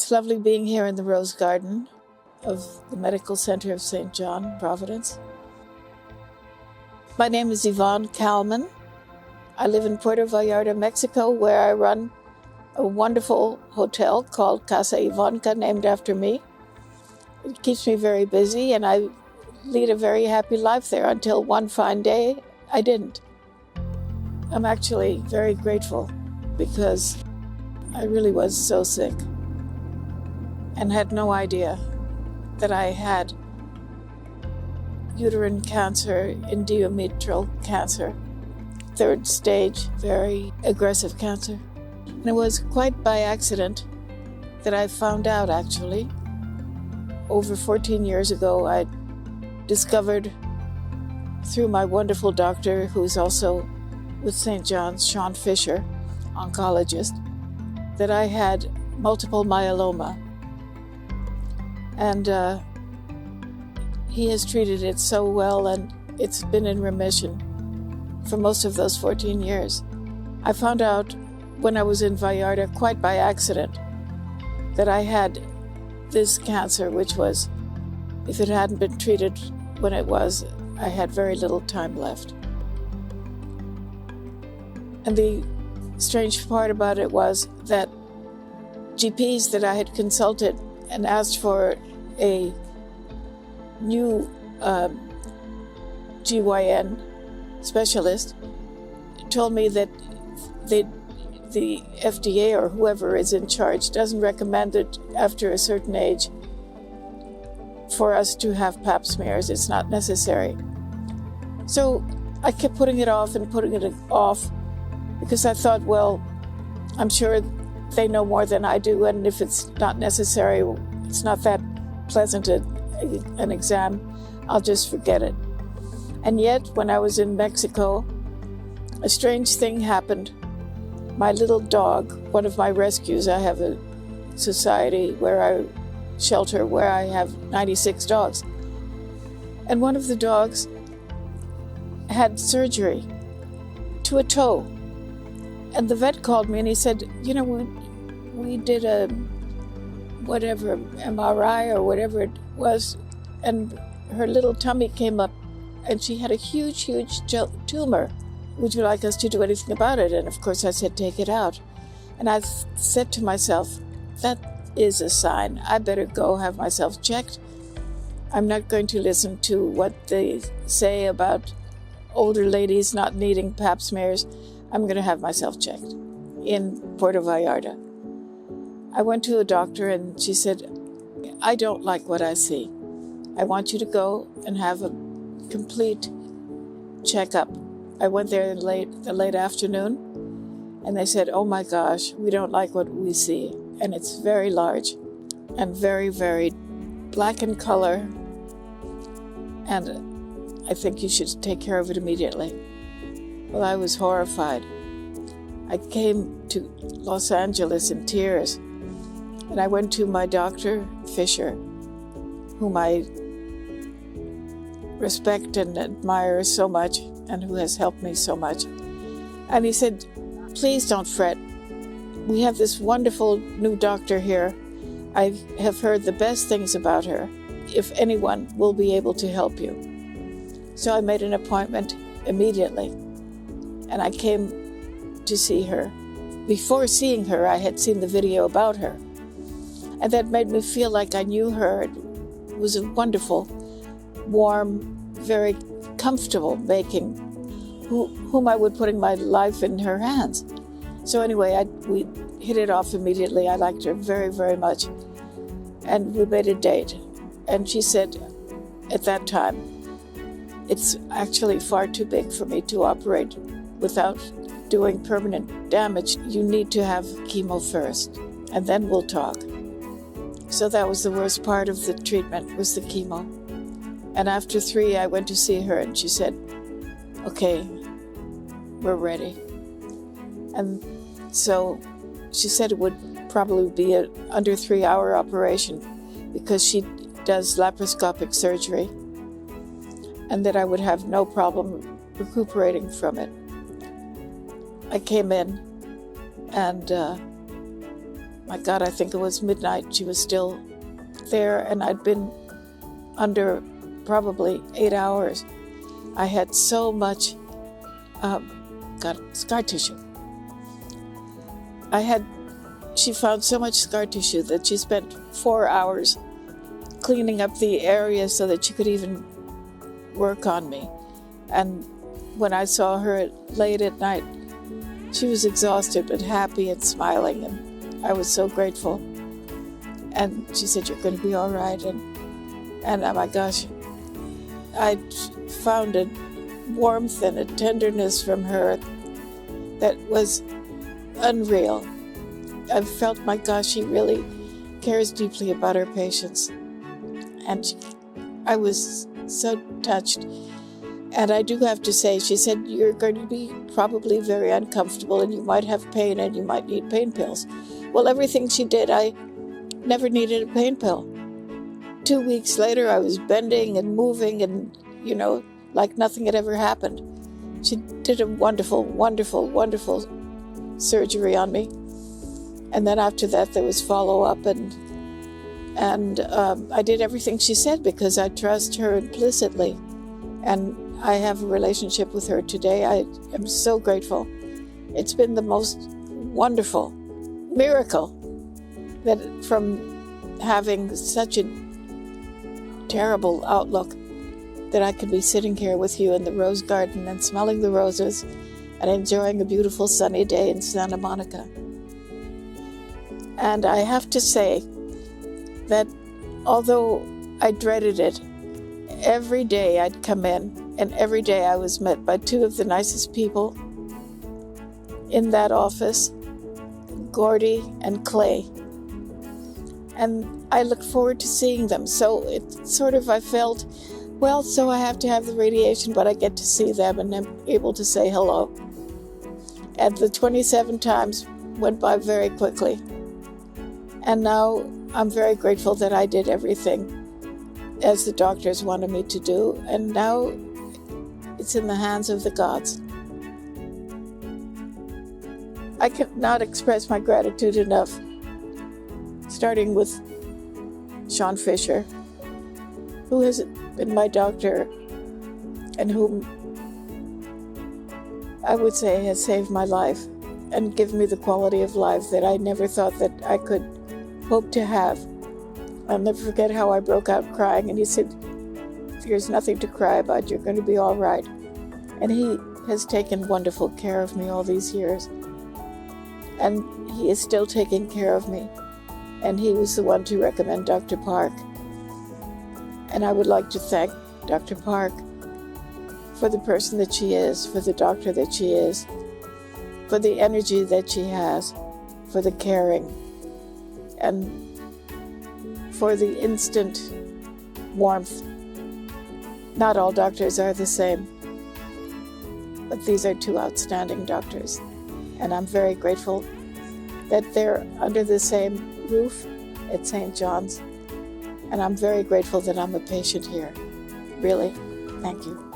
It's lovely being here in the Rose Garden of the Medical Center of St. John, Providence. My name is Yvonne Kalman. I live in Puerto Vallarta, Mexico, where I run a wonderful hotel called Casa Yvonne, named after me. It keeps me very busy, and I lead a very happy life there until one fine day I didn't. I'm actually very grateful because I really was so sick and had no idea that I had uterine cancer, endometrial cancer, third stage, very aggressive cancer. And it was quite by accident that I found out, actually. Over 14 years ago, I discovered through my wonderful doctor, who's also with St. John's, Sean Fischer, oncologist, that I had multiple myeloma. And he has treated it so well, and it's been in remission for most of those 14 years. I found out when I was in Vallarta, quite by accident, that I had this cancer, which was, if it hadn't been treated when it was, I had very little time left. And the strange part about it was that GPs that I had consulted and asked for a new GYN specialist told me that the FDA or whoever is in charge doesn't recommend it after a certain age for us to have Pap Smears. It's not necessary. So I kept putting it off and putting it off because I thought, well, I'm sure they know more than I do, and if it's not necessary, it's not that pleasant an exam, I'll just forget it. And yet, when I was in Mexico, a strange thing happened. My little dog, one of my rescues, I have a society where I shelter where I have 96 dogs. And one of the dogs had surgery to a toe. And the vet called me and he said, you know, we did a whatever, MRI or whatever it was, and her little tummy came up and she had a huge, huge tumor. Would you like us to do anything about it? And of course I said, take it out. And I said to myself, that is a sign. I better go have myself checked. I'm not going to listen to what they say about older ladies not needing Pap smears. I'm going to have myself checked in Puerto Vallarta. I went to a doctor and she said, I don't like what I see. I want you to go and have a complete checkup. I went there in the late afternoon and they said, oh my gosh, we don't like what we see. And it's very large and very, very black in color. And I think you should take care of it immediately. Well, I was horrified. I came to Los Angeles in tears. And I went to my doctor, Fischer, whom I respect and admire so much and who has helped me so much. And he said, please don't fret. We have this wonderful new doctor here. I have heard the best things about her. If anyone will be able to help you. So I made an appointment immediately. And I came to see her. Before seeing her, I had seen the video about her. And that made me feel like I knew her. It was a wonderful, warm, very comfortable making, whom I would putting my life in her hands. So anyway, we hit it off immediately. I liked her very, very much. And we made a date. And she said at that time, it's actually far too big for me to operate without doing permanent damage. You need to have chemo first, and then we'll talk. So that was the worst part of the treatment, was the chemo. And after 3, I went to see her and she said, okay, we're ready. And so she said it would probably be an under 3-hour operation because she does laparoscopic surgery and that I would have no problem recuperating from it. I came in and my God, I think it was midnight, she was still there, and I'd been under probably 8 hours. I had so much scar tissue. She found so much scar tissue that she spent 4 hours cleaning up the area so that she could even work on me. And when I saw her late at night, she was exhausted but happy and smiling, and I was so grateful. And she said, "You're going to be all right." And oh my gosh, I found a warmth and a tenderness from her that was unreal. I felt, my gosh, she really cares deeply about her patients. And I was so touched. And I do have to say, she said, "You're going to be probably very uncomfortable, and you might have pain, and you might need pain pills." Well, everything she did, I never needed a pain pill. 2 weeks later, I was bending and moving and, like nothing had ever happened. She did a wonderful, wonderful, wonderful surgery on me. And then after that, there was follow-up, and I did everything she said because I trust her implicitly. And I have a relationship with her today. I am so grateful. It's been the most wonderful miracle that from having such a terrible outlook that I could be sitting here with you in the rose garden and smelling the roses and enjoying a beautiful sunny day in Santa Monica. And I have to say that although I dreaded it, every day I'd come in, and every day I was met by two of the nicest people in that office, Gordy and Clay. And I look forward to seeing them. So it's sort of, I felt, well, so I have to have the radiation, but I get to see them and I'm able to say hello. And the 27 times went by very quickly. And now I'm very grateful that I did everything as the doctors wanted me to do. And now it's in the hands of the gods. I cannot express my gratitude enough, starting with Sean Fischer, who has been my doctor and whom I would say has saved my life and given me the quality of life that I never thought that I could hope to have. I'll never forget how I broke out crying, and he said, "There's nothing to cry about, you're going to be all right." And he has taken wonderful care of me all these years. And he is still taking care of me. And he was the one to recommend Dr. Park. And I would like to thank Dr. Park for the person that she is, for the doctor that she is, for the energy that she has, for the caring, and for the instant warmth. Not all doctors are the same, but these are two outstanding doctors. And I'm very grateful that they're under the same roof at St. John's. And I'm very grateful that I'm a patient here. Really, thank you.